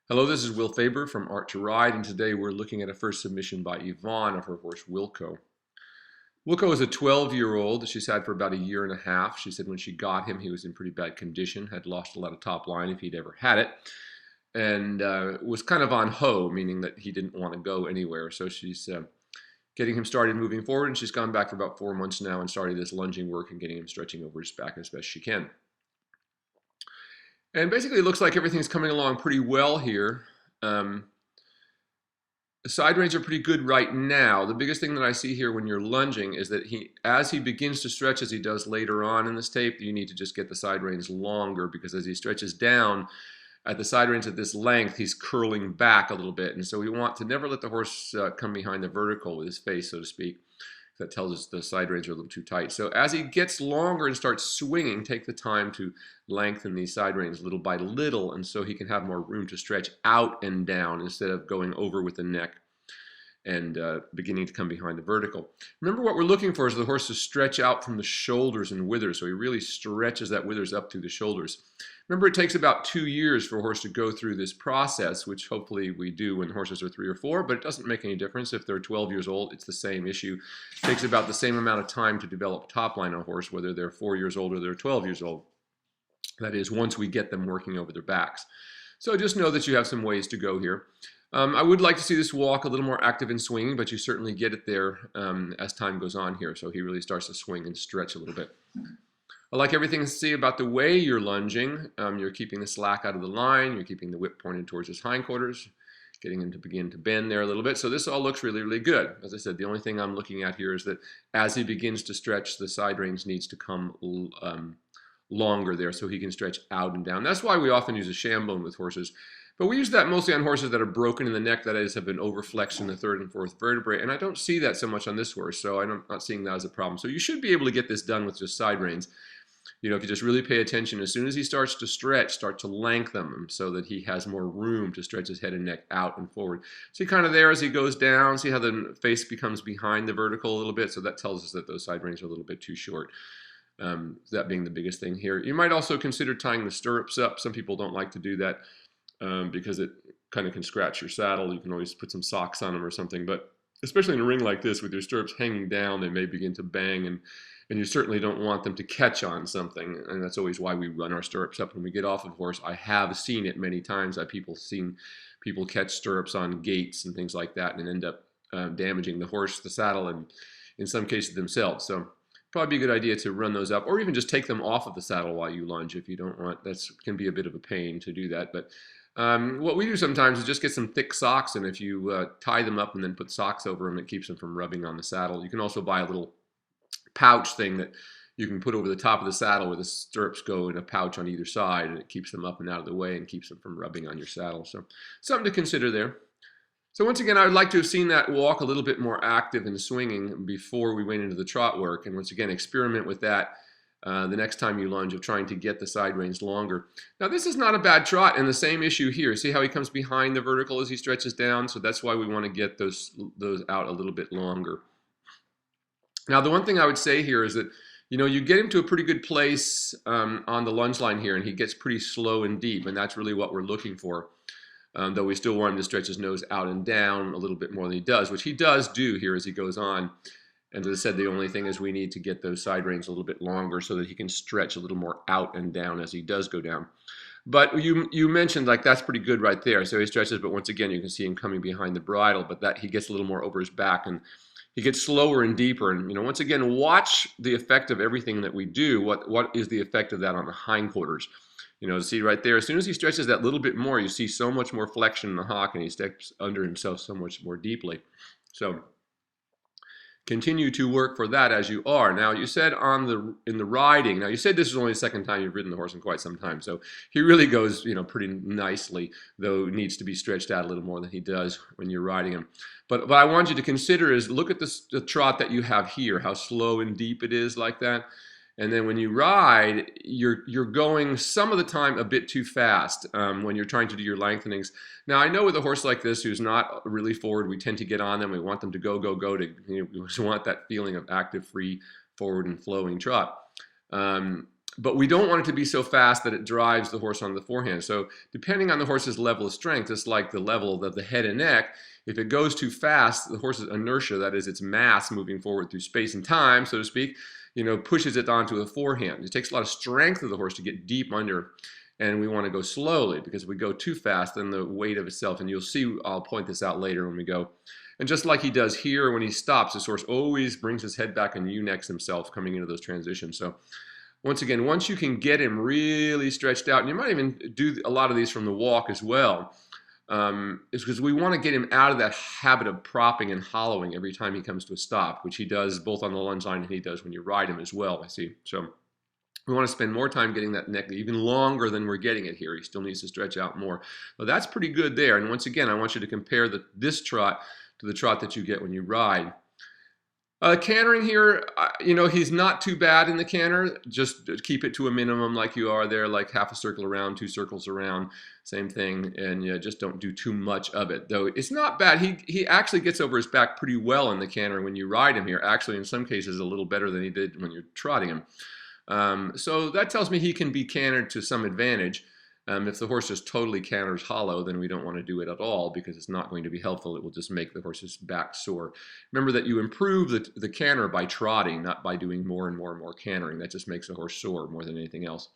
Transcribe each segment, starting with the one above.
Hello, this is Will Faerber from Art to Ride, and today we're looking at a first submission by Yvon of her horse Wilco. Wilco is a 12-year-old that she's had for about a year and a half. She said when she got him, he was in pretty bad condition, had lost a lot of top line if he'd ever had it, and was kind of on hoe, meaning that he didn't want to go anywhere. So she's getting him started moving forward, and she's gone back for about 4 months now and started this lunging work and getting him stretching over his back as best she can. And basically, it looks like everything's coming along pretty well here. The side reins are pretty good right now. The biggest thing that I see here when you're lunging is that as he begins to stretch, as he does later on in this tape, you need to just get the side reins longer, because as he stretches down at the side reins at this length, he's curling back a little bit. And so we want to never let the horse come behind the vertical with his face, so to speak. That tells us the side reins are a little too tight. So as he gets longer and starts swinging, take the time to lengthen these side reins little by little, and so he can have more room to stretch out and down instead of going over with the neck and beginning to come behind the vertical. Remember, what we're looking for is the horse to stretch out from the shoulders and withers, so he really stretches that withers up through the shoulders. Remember, it takes about 2 years for a horse to go through this process, which hopefully we do when horses are 3 or 4, but it doesn't make any difference. If they're 12 years old, it's the same issue. It takes about the same amount of time to develop top line on a horse, whether they're 4 years old or they're 12 years old. That is, once we get them working over their backs. So just know that you have some ways to go here. I would like to see this walk a little more active in swinging, but you certainly get it there as time goes on here. So he really starts to swing and stretch a little bit. I like everything to see about the way you're lunging. You're keeping the slack out of the line. You're keeping the whip pointed towards his hindquarters, getting him to begin to bend there a little bit. So this all looks really, really good. As I said, the only thing I'm looking at here is that as he begins to stretch, the side reins needs to come longer there so he can stretch out and down. That's why we often use a shambone with horses. But we use that mostly on horses that are broken in the neck, that is, have been overflexed in the 3rd and 4th vertebrae. And I don't see that so much on this horse, so I'm not seeing that as a problem. So you should be able to get this done with just side reins. You know, if you just really pay attention, as soon as he starts to stretch, start to lengthen them so that he has more room to stretch his head and neck out and forward. See kind of there as he goes down, see how the face becomes behind the vertical a little bit? So that tells us that those side reins are a little bit too short. That being the biggest thing here. You might also consider tying the stirrups up. Some people don't like to do that because it kind of can scratch your saddle. You can always put some socks on them or something, but especially in a ring like this with your stirrups hanging down, they may begin to bang, and you certainly don't want them to catch on something, and that's always why we run our stirrups up when we get off of horse. I have seen it many times. I've seen people catch stirrups on gates and things like that and end up damaging the horse, the saddle, and in some cases themselves. So probably be a good idea to run those up, or even just take them off of the saddle while you lunge if you don't want. That can be a bit of a pain to do that. But what we do sometimes is just get some thick socks, and if you tie them up and then put socks over them, it keeps them from rubbing on the saddle. You can also buy a little pouch thing that you can put over the top of the saddle where the stirrups go in a pouch on either side, and it keeps them up and out of the way and keeps them from rubbing on your saddle. So something to consider there. So once again, I would like to have seen that walk a little bit more active and swinging before we went into the trot work. And once again, experiment with that the next time you lunge, of trying to get the side reins longer. Now this is not a bad trot, and the same issue here. See how he comes behind the vertical as he stretches down? So that's why we want to get those out a little bit longer. Now the one thing I would say here is that, you know, you get him to a pretty good place on the lunge line here, and he gets pretty slow and deep, and that's really what we're looking for. Though we still want him to stretch his nose out and down a little bit more than he does, which he does do here as he goes on. And as I said, the only thing is we need to get those side reins a little bit longer so that he can stretch a little more out and down as he does go down. But you mentioned, like, that's pretty good right there. So he stretches, but once again, you can see him coming behind the bridle, but that he gets a little more over his back, and he gets slower and deeper. And, you know, once again, watch the effect of everything that we do. What is the effect of that on the hindquarters? You know, see right there, as soon as he stretches that little bit more, you see so much more flexion in the hock, and he steps under himself so much more deeply. So continue to work for that as you are. Now, you said in the riding, now you said this is only the 2nd time you've ridden the horse in quite some time, so he really goes, you know, pretty nicely, though needs to be stretched out a little more than he does when you're riding him. But what I want you to consider is look at the trot that you have here, how slow and deep it is like that. And then when you ride, you're going some of the time a bit too fast when you're trying to do your lengthenings. Now, I know with a horse like this who's not really forward, we tend to get on them. We want them to go, go, go. We just want that feeling of active, free, forward, and flowing trot. But we don't want it to be so fast that it drives the horse on the forehand. So depending on the horse's level of strength, just like the level of the head and neck, if it goes too fast, the horse's inertia, that is its mass moving forward through space and time, so to speak, pushes it onto the forehand. It takes a lot of strength of the horse to get deep under, and we want to go slowly, because if we go too fast, then the weight of itself, and you'll see, I'll point this out later when we go. And just like he does here when he stops, this horse always brings his head back and U-necks himself coming into those transitions. So once again, once you can get him really stretched out, and you might even do a lot of these from the walk as well, is because we want to get him out of that habit of propping and hollowing every time he comes to a stop, which he does both on the lunge line and he does when you ride him as well, I see. So we want to spend more time getting that neck even longer than we're getting it here. He still needs to stretch out more. Well, that's pretty good there. And once again, I want you to compare this trot to the trot that you get when you ride. Cantering here, he's not too bad in the canter. Just keep it to a minimum like you are there, like half a circle around, 2 circles around, same thing, and just don't do too much of it. Though it's not bad. He actually gets over his back pretty well in the canter when you ride him here. Actually, in some cases, a little better than he did when you're trotting him. So that tells me he can be cantered to some advantage. If the horse just totally canters hollow, then we don't want to do it at all, because it's not going to be helpful. It will just make the horse's back sore. Remember that you improve the canter by trotting, not by doing more and more and more cantering. That just makes the horse sore more than anything else.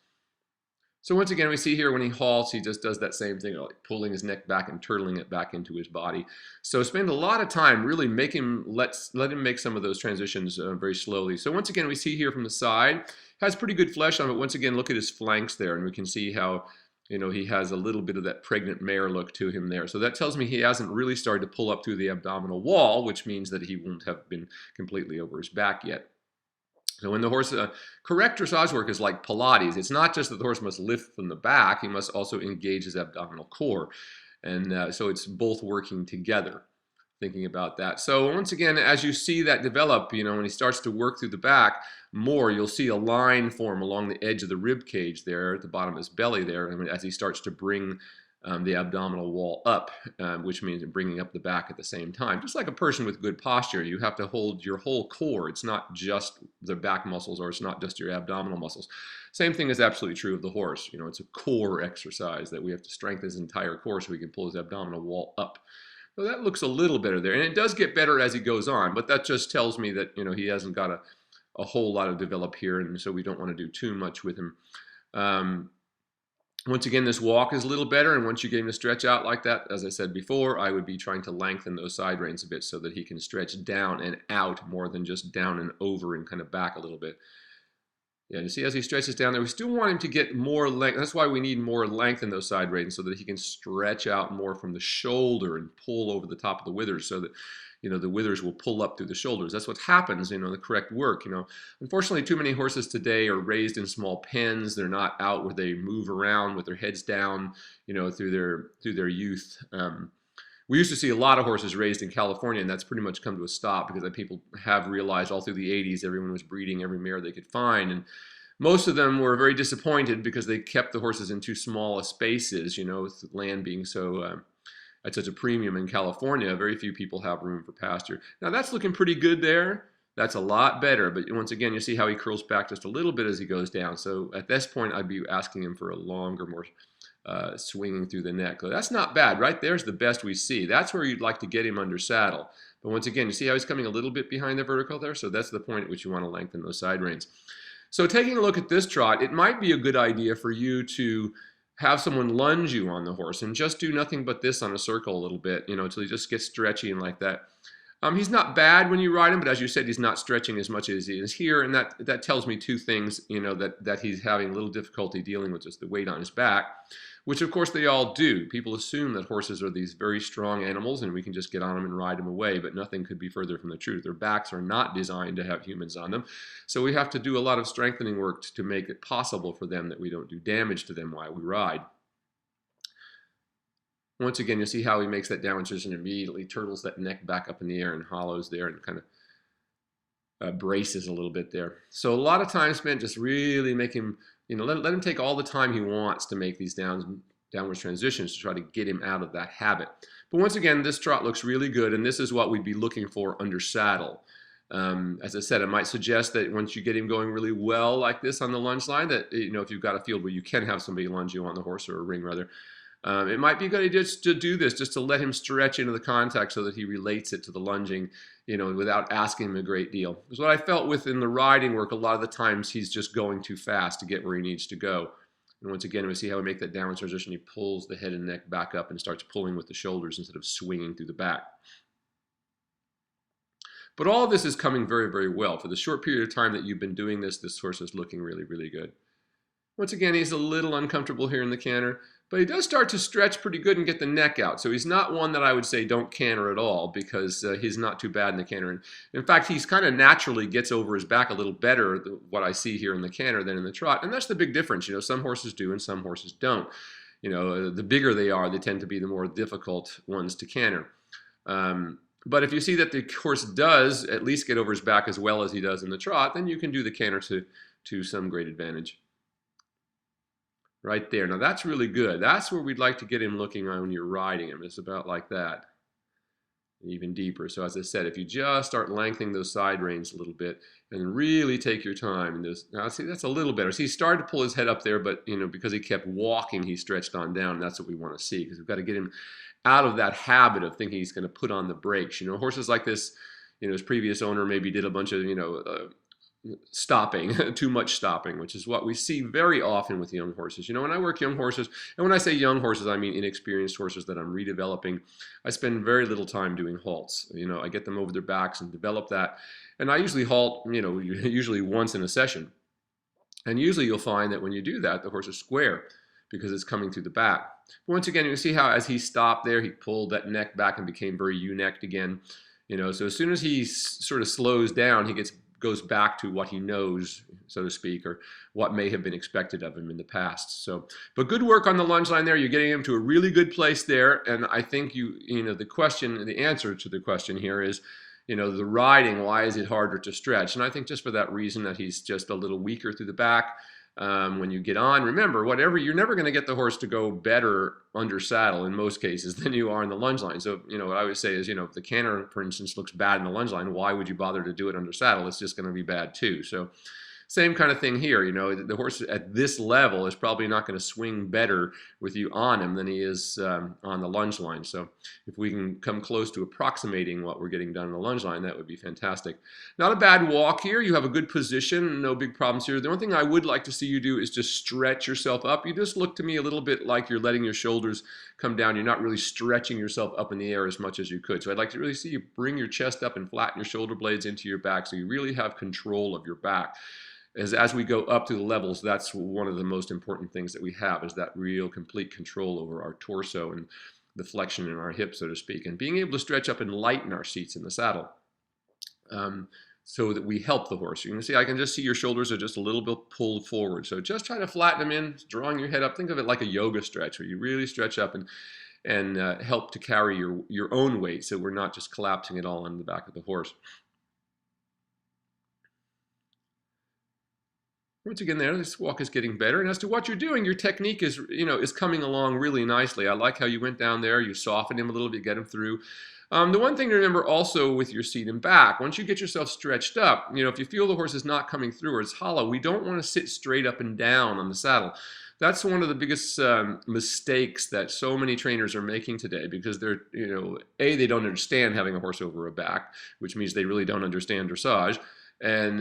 So once again, we see here when he halts, he just does that same thing, like pulling his neck back and turtling it back into his body. So spend a lot of time really let him make some of those transitions very slowly. So once again, we see here from the side, has pretty good flesh on it. Once again, look at his flanks there, and we can see how he has a little bit of that pregnant mare look to him there. So that tells me he hasn't really started to pull up through the abdominal wall, which means that he won't have been completely over his back yet. So when the horse, correct dressage work is like Pilates. It's not just that the horse must lift from the back, he must also engage his abdominal core. And so it's both working together, thinking about that. So once again, as you see that develop, when he starts to work through the back more, you'll see a line form along the edge of the rib cage there at the bottom of his belly there, and as he starts to bring the abdominal wall up, which means bringing up the back at the same time. Just like a person with good posture, you have to hold your whole core. It's not just the back muscles, or it's not just your abdominal muscles. Same thing is absolutely true of the horse. It's a core exercise that we have to strengthen his entire core so he can pull his abdominal wall up. So that looks a little better there, and it does get better as he goes on, but that just tells me that he hasn't got a whole lot of develop here, and so we don't want to do too much with him. Once again, this walk is a little better, and once you get him to stretch out like that, as I said before, I would be trying to lengthen those side reins a bit so that he can stretch down and out more than just down and over and kind of back a little bit. Yeah, you see as he stretches down there, we still want him to get more length. That's why we need more length in those side reins, so that he can stretch out more from the shoulder and pull over the top of the withers, so that the withers will pull up through the shoulders. That's what happens, the correct work. Unfortunately, too many horses today are raised in small pens. They're not out where they move around with their heads down, through their youth. We used to see a lot of horses raised in California, and that's pretty much come to a stop, because people have realized all through the 80s everyone was breeding every mare they could find, and most of them were very disappointed because they kept the horses in too small a spaces, with land being so at such a premium in California. Very few people have room for pasture. Now that's looking pretty good there. That's a lot better, but once again, you see how he curls back just a little bit as he goes down. So at this point, I'd be asking him for a longer, more swinging through the neck. So that's not bad. Right there's the best we see. That's where you'd like to get him under saddle. But once again, you see how he's coming a little bit behind the vertical there? So that's the point at which you want to lengthen those side reins. So taking a look at this trot, it might be a good idea for you to have someone lunge you on the horse and just do nothing but this on a circle a little bit, until he just gets stretchy and like that. He's not bad when you ride him, but as you said, he's not stretching as much as he is here, and that tells me two things, that he's having a little difficulty dealing with just the weight on his back, which of course they all do. People assume that horses are these very strong animals and we can just get on them and ride them away, but nothing could be further from the truth. Their backs are not designed to have humans on them, so we have to do a lot of strengthening work to make it possible for them that we don't do damage to them while we ride. Once again, you'll see how he makes that downward transition, immediately turtles that neck back up in the air and hollows there and kind of braces a little bit there. So a lot of time spent just really make him, let him take all the time he wants to make these downward transitions to try to get him out of that habit. But once again, this trot looks really good, and this is what we'd be looking for under saddle. As I said, I might suggest that once you get him going really well like this on the lunge line, that if you've got a field where you can have somebody lunge you on the horse, or a ring rather, it might be a good idea just to do this, just to let him stretch into the contact so that he relates it to the lunging, without asking him a great deal. Because what I felt with in the riding work, a lot of the times he's just going too fast to get where he needs to go. And once again, we see how we make that downward transition. He pulls the head and neck back up and starts pulling with the shoulders instead of swinging through the back. But all of this is coming very, very well. For the short period of time that you've been doing this, this horse is looking really, really good. Once again, he's a little uncomfortable here in the canter, but he does start to stretch pretty good and get the neck out. So he's not one that I would say don't canter at all, because he's not too bad in the canter. And in fact, he's kind of naturally gets over his back a little better, what I see here in the canter than in the trot. And that's the big difference. Some horses do and some horses don't. The bigger they are, they tend to be the more difficult ones to canter. But if you see that the horse does at least get over his back as well as he does in the trot, then you can do the canter to some great advantage. Right there. Now that's really good. That's where we'd like to get him looking on when you're riding him. It's about like that. Even deeper. So as I said, if you just start lengthening those side reins a little bit and really take your time. And now see, that's a little better. See, he started to pull his head up there, but because he kept walking, he stretched on down. And that's what we want to see, because we've got to get him out of that habit of thinking he's going to put on the brakes. Horses like this, his previous owner maybe did a bunch of, stopping, too much stopping, which is what we see very often with young horses. When I work young horses, and when I say young horses, I mean inexperienced horses that I'm redeveloping, I spend very little time doing halts. I get them over their backs and develop that. And I usually halt, usually once in a session. And usually you'll find that when you do that, the horse is square because it's coming through the back. But once again, you see how as he stopped there, he pulled that neck back and became very U-necked again. So as soon as he sort of slows down, he goes back to what he knows, so to speak, or what may have been expected of him in the past. But good work on the lunge line there. You're getting him to a really good place there. And I think the answer to the question here is, the riding, why is it harder to stretch? And I think just for that reason, that he's just a little weaker through the back. When you get on, remember, you're never going to get the horse to go better under saddle in most cases than you are in the lunge line. So, what I would say is, if the canter, for instance, looks bad in the lunge line, why would you bother to do it under saddle? It's just going to be bad too. So same kind of thing here. The horse at this level is probably not going to swing better with you on him than he is on the lunge line. So if we can come close to approximating what we're getting done on the lunge line, that would be fantastic. Not a bad walk here. You have a good position. No big problems here. The only thing I would like to see you do is just stretch yourself up. You just look to me a little bit like you're letting your shoulders come down. You're not really stretching yourself up in the air as much as you could. So I'd like to really see you bring your chest up and flatten your shoulder blades into your back so you really have control of your back. As we go up through the levels, that's one of the most important things that we have, is that real complete control over our torso and the flexion in our hips, so to speak, and being able to stretch up and lighten our seats in the saddle so that we help the horse. You can see, I can just see your shoulders are just a little bit pulled forward. So just try to flatten them in, drawing your head up. Think of it like a yoga stretch, where you really stretch up and help to carry your own weight, so we're not just collapsing it all on the back of the horse. Once again there, this walk is getting better. And as to what you're doing, your technique is coming along really nicely. I like how you went down there, you softened him a little bit, get him through. The one thing to remember also with your seat and back, once you get yourself stretched up, if you feel the horse is not coming through or it's hollow, we don't want to sit straight up and down on the saddle. That's one of the biggest mistakes that so many trainers are making today, because they're, they don't understand having a horse over a back, which means they really don't understand dressage. And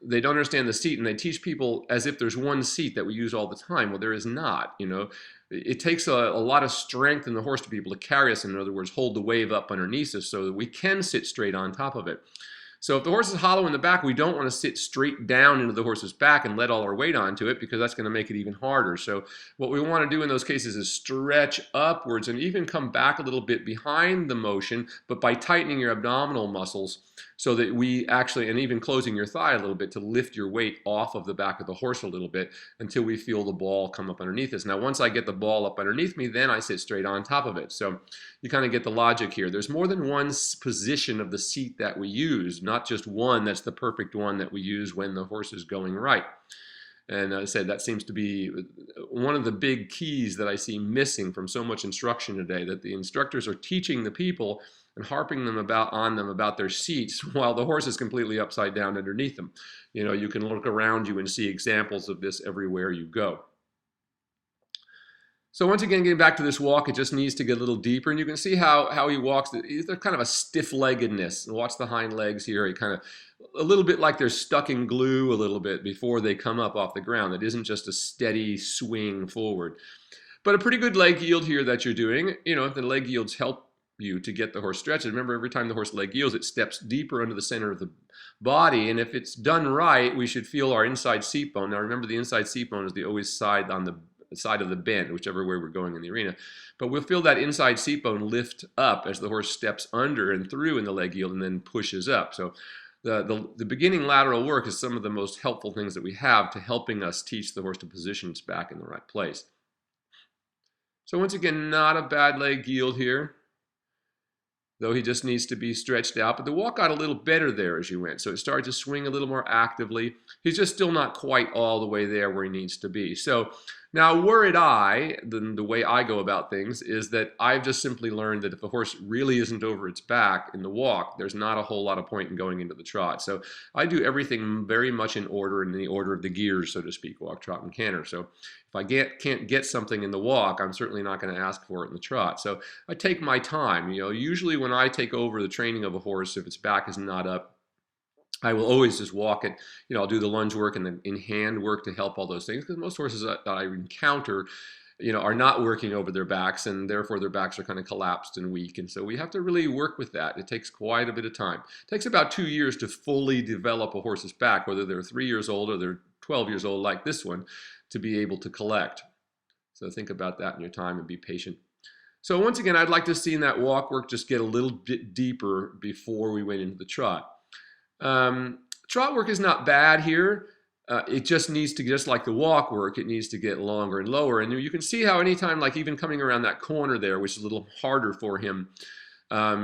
they don't understand the seat, and they teach people as if there's one seat that we use all the time. Well, there is not. It takes a lot of strength in the horse to be able to carry us, in other words, hold the wave up underneath us so that we can sit straight on top of it. So if the horse is hollow in the back, we don't want to sit straight down into the horse's back and let all our weight onto it, because that's going to make it even harder. So what we want to do in those cases is stretch upwards and even come back a little bit behind the motion, but by tightening your abdominal muscles, so that we actually, and even closing your thigh a little bit to lift your weight off of the back of the horse a little bit until we feel the ball come up underneath us. Now, once I get the ball up underneath me, then I sit straight on top of it. So you kind of get the logic here. There's more than one position of the seat that we use, not just one that's the perfect one that we use when the horse is going right. And I said that seems to be one of the big keys that I see missing from so much instruction today, that the instructors are teaching the people and harping them about their seats while the horse is completely upside down underneath them. You know, you can look around you and see examples of this everywhere you go. So once again, getting back to this walk, it just needs to get a little deeper. And you can see how he walks. There's kind of a stiff-leggedness. Watch the hind legs here. He kind of, a little bit like they're stuck in glue a little bit before they come up off the ground. It isn't just a steady swing forward. But a pretty good leg yield here that you're doing. You know, if the leg yields help you to get the horse stretched. Remember, every time the horse leg yields, it steps deeper into the center of the body. And if it's done right, we should feel our inside seat bone. Now remember, the inside seat bone is the always side on the side of the bend, whichever way we're going in the arena. But we'll feel that inside seat bone lift up as the horse steps under and through in the leg yield and then pushes up. So the beginning lateral work is some of the most helpful things that we have to helping us teach the horse to position its back in the right place. So once again, not a bad leg yield here, though he just needs to be stretched out. But the walk got a little better there as you went. So it started to swing a little more actively. He's just still not quite all the way there where he needs to be. So now, were it I, then the way I go about things is that I've just simply learned that if a horse really isn't over its back in the walk, there's not a whole lot of point in going into the trot. So I do everything very much in order, in the order of the gears, so to speak, walk, trot, and canter. So if I can't get something in the walk, I'm certainly not going to ask for it in the trot. So I take my time. You know, usually when I take over the training of a horse, if its back is not up, I will always just walk it. You know, I'll do the lunge work and the in-hand work to help all those things, because most horses that I encounter, you know, are not working over their backs, and therefore their backs are kind of collapsed and weak. And so we have to really work with that. It takes quite a bit of time. It takes about 2 years to fully develop a horse's back, whether they're 3 years old or they're 12 years old like this one, to be able to collect. So think about that in your time and be patient. So once again, I'd like to see in that walk work just get a little bit deeper before we went into the trot. Trot work is not bad here. It just needs to, just like the walk work, it needs to get longer and lower. And you can see how anytime, like even coming around that corner there, which is a little harder for him,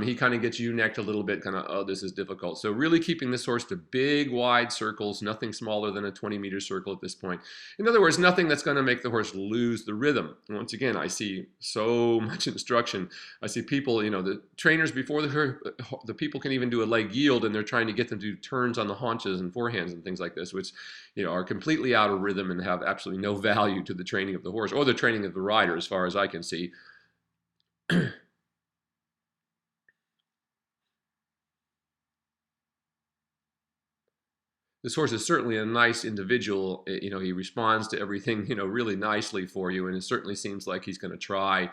he kind of gets ewe-necked a little bit, kind of, oh, this is difficult. So really keeping this horse to big, wide circles, nothing smaller than a 20-meter circle at this point. In other words, nothing that's going to make the horse lose the rhythm. And once again, I see so much instruction. I see people, you know, the trainers before the people can even do a leg yield, and they're trying to get them to do turns on the haunches and forehands and things like this, which, you know, are completely out of rhythm and have absolutely no value to the training of the horse or the training of the rider, as far as I can see. This horse is certainly a nice individual. You know, he responds to everything, you know, really nicely for you, and it certainly seems like he's going to try.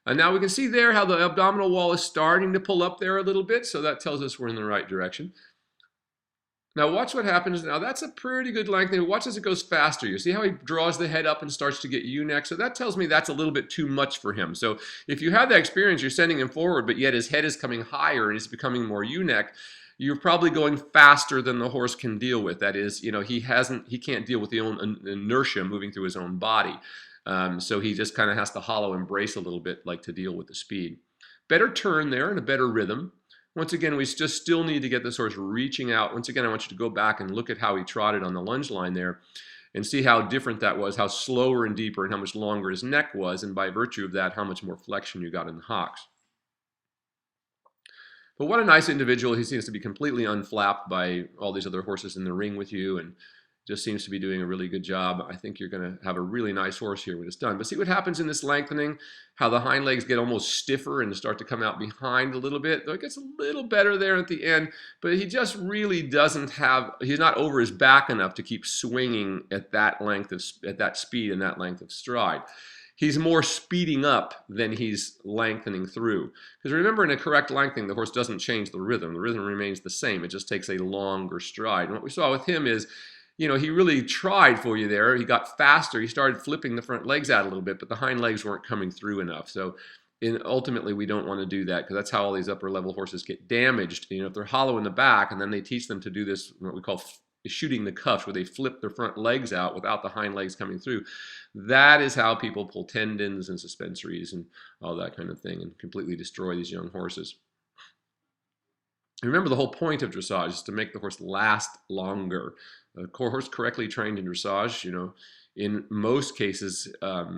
And now we can see there how the abdominal wall is starting to pull up there a little bit, so that tells us we're in the right direction. Now watch what happens. Now that's a pretty good length. Watch as it goes faster. You see how he draws the head up and starts to get ewe-necked? So that tells me that's a little bit too much for him. So if you have that experience, you're sending him forward, but yet his head is coming higher and he's becoming more ewe-necked, you're probably going faster than the horse can deal with. That is, you know, he can't deal with the own inertia moving through his own body. So he just kind of has to hollow and brace a little bit, like, to deal with the speed. Better turn there and a better rhythm. Once again, we just still need to get this horse reaching out. Once again, I want you to go back and look at how he trotted on the lunge line there and see how different that was, how slower and deeper and how much longer his neck was, and by virtue of that, how much more flexion you got in the hocks. But what a nice individual. He seems to be completely unflapped by all these other horses in the ring with you, and just seems to be doing a really good job. I think you're going to have a really nice horse here when it's done. But see what happens in this lengthening, how the hind legs get almost stiffer and start to come out behind a little bit. Though it gets a little better there at the end, but he just really doesn't have, he's not over his back enough to keep swinging at that length of, at that speed and that length of stride. He's more speeding up than he's lengthening through. Because remember, in a correct lengthening, the horse doesn't change the rhythm. The rhythm remains the same. It just takes a longer stride. And what we saw with him is, you know, he really tried for you there. He got faster. He started flipping the front legs out a little bit, but the hind legs weren't coming through enough. So ultimately, we don't want to do that, because that's how all these upper level horses get damaged. You know, if they're hollow in the back and then they teach them to do this, what we call shooting the cuffs, where they flip their front legs out without the hind legs coming through, that is how people pull tendons and suspensories and all that kind of thing and completely destroy these young horses. Remember, the whole point of dressage is to make the horse last longer. A horse correctly trained in dressage, in most cases,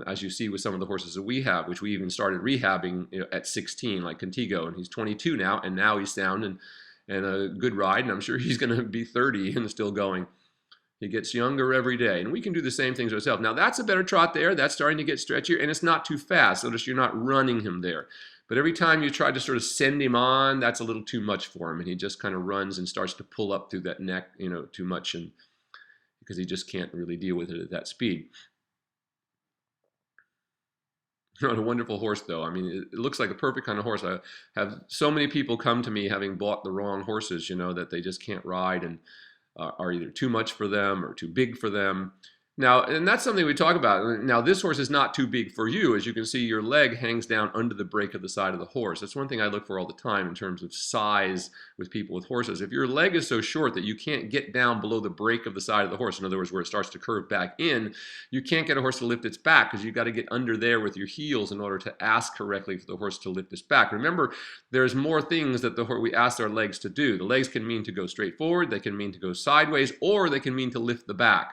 as you see with some of the horses that we have, which we even started rehabbing, at 16, like Contigo, and he's 22 now, and now he's sound and a good ride, and I'm sure he's going to be 30 and still going. He gets younger every day, and we can do the same things ourselves. Now, that's a better trot there. That's starting to get stretchier, and it's not too fast. Notice you're not running him there. But every time you try to sort of send him on, that's a little too much for him, and he just kind of runs and starts to pull up through that neck, too much, and because he just can't really deal with it at that speed. You're on a wonderful horse, though. I mean, it looks like the perfect kind of horse. I have so many people come to me having bought the wrong horses, that they just can't ride and are either too much for them or too big for them. Now, and that's something we talk about. Now, this horse is not too big for you. As you can see, your leg hangs down under the break of the side of the horse. That's one thing I look for all the time in terms of size with people with horses. If your leg is so short that you can't get down below the break of the side of the horse, in other words, where it starts to curve back in, you can't get a horse to lift its back because you've got to get under there with your heels in order to ask correctly for the horse to lift its back. Remember, there's more things that we ask our legs to do. The legs can mean to go straight forward, they can mean to go sideways, or they can mean to lift the back.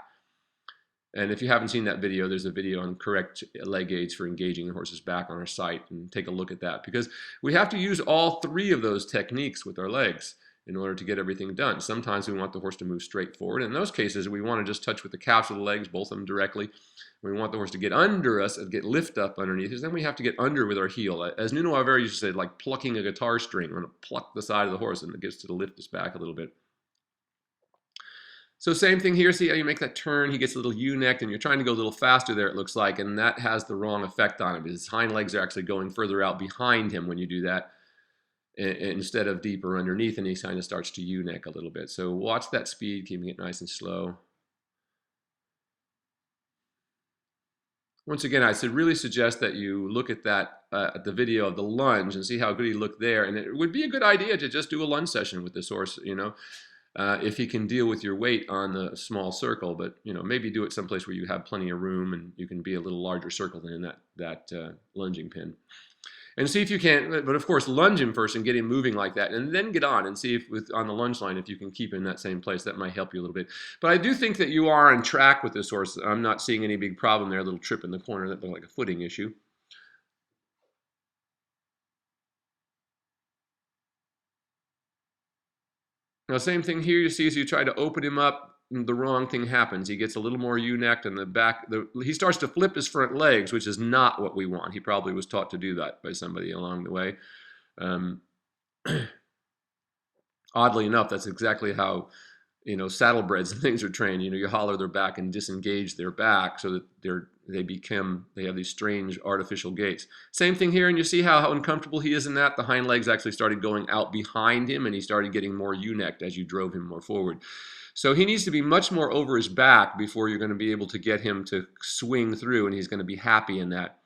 And if you haven't seen that video, there's a video on correct leg aids for engaging the horse's back on our site, and take a look at that, because we have to use all three of those techniques with our legs in order to get everything done. Sometimes we want the horse to move straight forward. In those cases, we want to just touch with the calves of the legs, both of them directly. We want the horse to get under us and get lift up underneath us. Then we have to get under with our heel. As Nuno Alvaro used to say, like plucking a guitar string. We're going to pluck the side of the horse, and it gets to lift us back a little bit. So same thing here. See how you make that turn? He gets a little U-necked, and you're trying to go a little faster there, it looks like, and that has the wrong effect on him. His hind legs are actually going further out behind him when you do that, instead of deeper underneath, and he kind of starts to U-neck a little bit. So watch that speed, keeping it nice and slow. Once again, I really suggest that you look at that at the video of the lunge and see how good he looked there. And it would be a good idea to just do a lunge session with this horse, if he can deal with your weight on the small circle. But maybe do it someplace where you have plenty of room and you can be a little larger circle than in that lunging pin. And see if you can, but of course, lunge him first and get him moving like that, and then get on and see if on the lunge line if you can keep in that same place. That might help you a little bit. But I do think that you are on track with this horse. I'm not seeing any big problem there. A little trip in the corner that looked like a footing issue. Now, same thing here. You see, as you try to open him up, the wrong thing happens. He gets a little more U-necked, and he starts to flip his front legs, which is not what we want. He probably was taught to do that by somebody along the way. Oddly enough, that's exactly how saddlebreds and things are trained. You holler their back and disengage their back so that they have these strange artificial gaits. Same thing here, and you see how uncomfortable he is in that. The hind legs actually started going out behind him, and he started getting more U-necked as you drove him more forward. So he needs to be much more over his back before you're going to be able to get him to swing through, and he's going to be happy in that.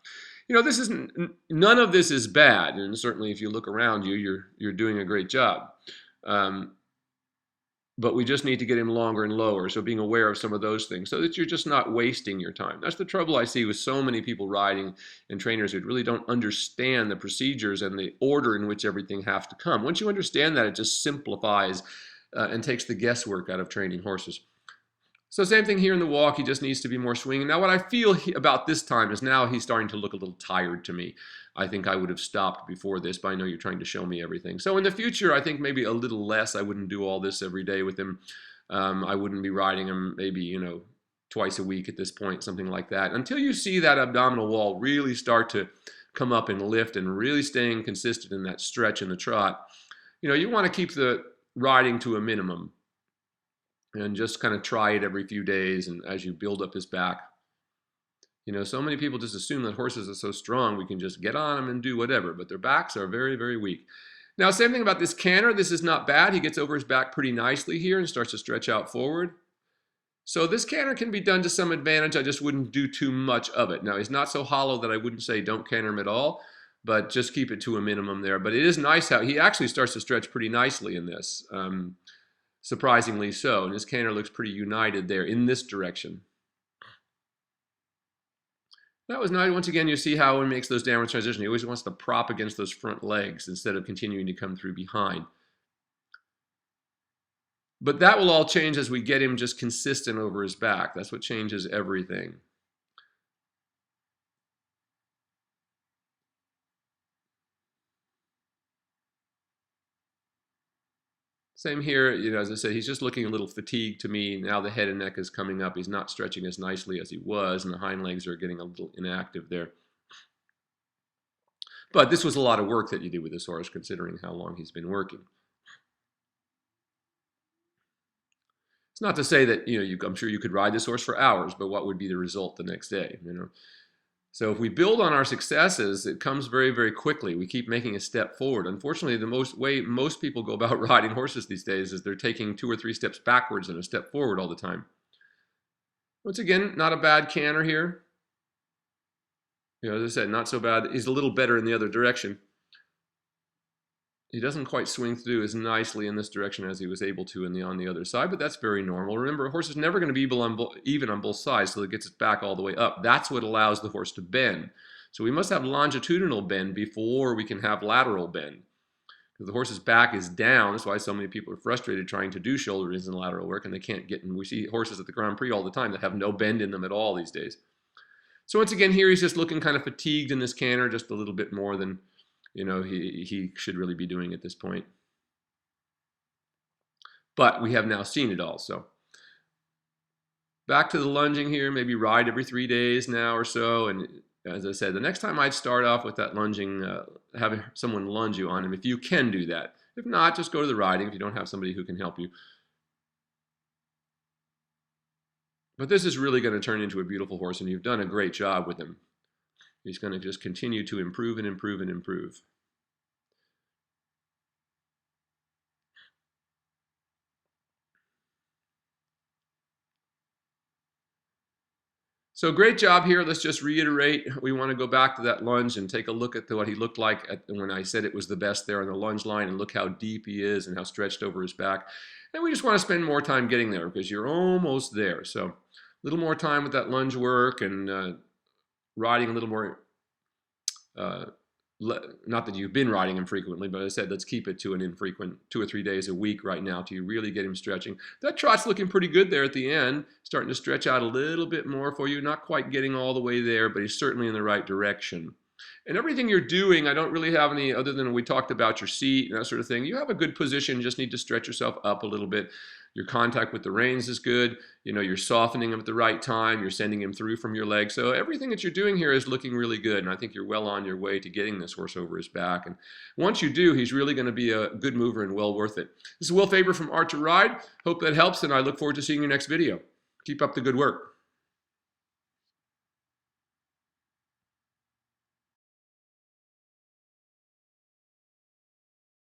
None of this is bad, and certainly if you look around you, you're doing a great job. But we just need to get him longer and lower, so being aware of some of those things so that you're just not wasting your time. That's the trouble I see with so many people riding and trainers who really don't understand the procedures and the order in which everything has to come. Once you understand that, it just simplifies and takes the guesswork out of training horses. So same thing here in the walk. He just needs to be more swinging. Now what I feel about this time is now he's starting to look a little tired to me. I think I would have stopped before this, but I know you're trying to show me everything. So in the future, I think maybe a little less. I wouldn't do all this every day with him. I wouldn't be riding him maybe, twice a week at this point, something like that. Until you see that abdominal wall really start to come up and lift and really staying consistent in that stretch in the trot. You want to keep the riding to a minimum and just kind of try it every few days, and as you build up his back. So many people just assume that horses are so strong we can just get on them and do whatever, but their backs are very, very weak. Now, same thing about this canter. This is not bad. He gets over his back pretty nicely here and starts to stretch out forward. So this canter can be done to some advantage. I just wouldn't do too much of it. Now, he's not so hollow that I wouldn't say don't canter him at all, but just keep it to a minimum there. But it is nice how he actually starts to stretch pretty nicely in this. Surprisingly so, and his canter looks pretty united there in this direction. That was nice. Once again, you see how when he makes those downward transitions, he always wants to prop against those front legs instead of continuing to come through behind. But that will all change as we get him just consistent over his back. That's what changes everything. Same here, as I said, he's just looking a little fatigued to me. Now the head and neck is coming up. He's not stretching as nicely as he was, and the hind legs are getting a little inactive there. But this was a lot of work that you did with this horse, considering how long he's been working. It's not to say that, I'm sure you could ride this horse for hours, but what would be the result the next day, So if we build on our successes, it comes very, very quickly. We keep making a step forward. Unfortunately, the way most people go about riding horses these days is they're taking 2 or 3 steps backwards and a step forward all the time. Once again, not a bad canter here. As I said, not so bad. He's a little better in the other direction. He doesn't quite swing through as nicely in this direction as he was able to on the other side, but that's very normal. Remember, a horse is never going to be even on both sides till it gets its back all the way up. That's what allows the horse to bend. So we must have longitudinal bend before we can have lateral bend. Because the horse's back is down. That's why so many people are frustrated trying to do shoulder raises and lateral work, and they can't get in. We see horses at the Grand Prix all the time that have no bend in them at all these days. So once again, here he's just looking kind of fatigued in this canter, just a little bit more than he should really be doing at this point. But we have now seen it all. So back to the lunging here, maybe ride every 3 days now or so. And as I said, the next time I'd start off with that lunging, having someone lunge you on him, if you can do that. If not, just go to the riding if you don't have somebody who can help you. But this is really going to turn into a beautiful horse, and you've done a great job with him. He's going to just continue to improve and improve and improve. So great job here. Let's just reiterate. We want to go back to that lunge and take a look at what he looked like when I said it was the best there on the lunge line, and look how deep he is and how stretched over his back. And we just want to spend more time getting there because you're almost there. So a little more time with that lunge work and riding a little more. Not that you've been riding him frequently, but I said let's keep it to an infrequent 2 or 3 days a week right now till you really get him stretching. That trot's looking pretty good there at the end, starting to stretch out a little bit more for you. Not quite getting all the way there, but he's certainly in the right direction. And everything you're doing, I don't really have any other than we talked about your seat and that sort of thing. You have a good position, just need to stretch yourself up a little bit. Your contact with the reins is good. You're softening him at the right time. You're sending him through from your leg. So everything that you're doing here is looking really good. And I think you're well on your way to getting this horse over his back. And once you do, he's really going to be a good mover and well worth it. This is Will Faerber from Art to Ride. Hope that helps, and I look forward to seeing your next video. Keep up the good work.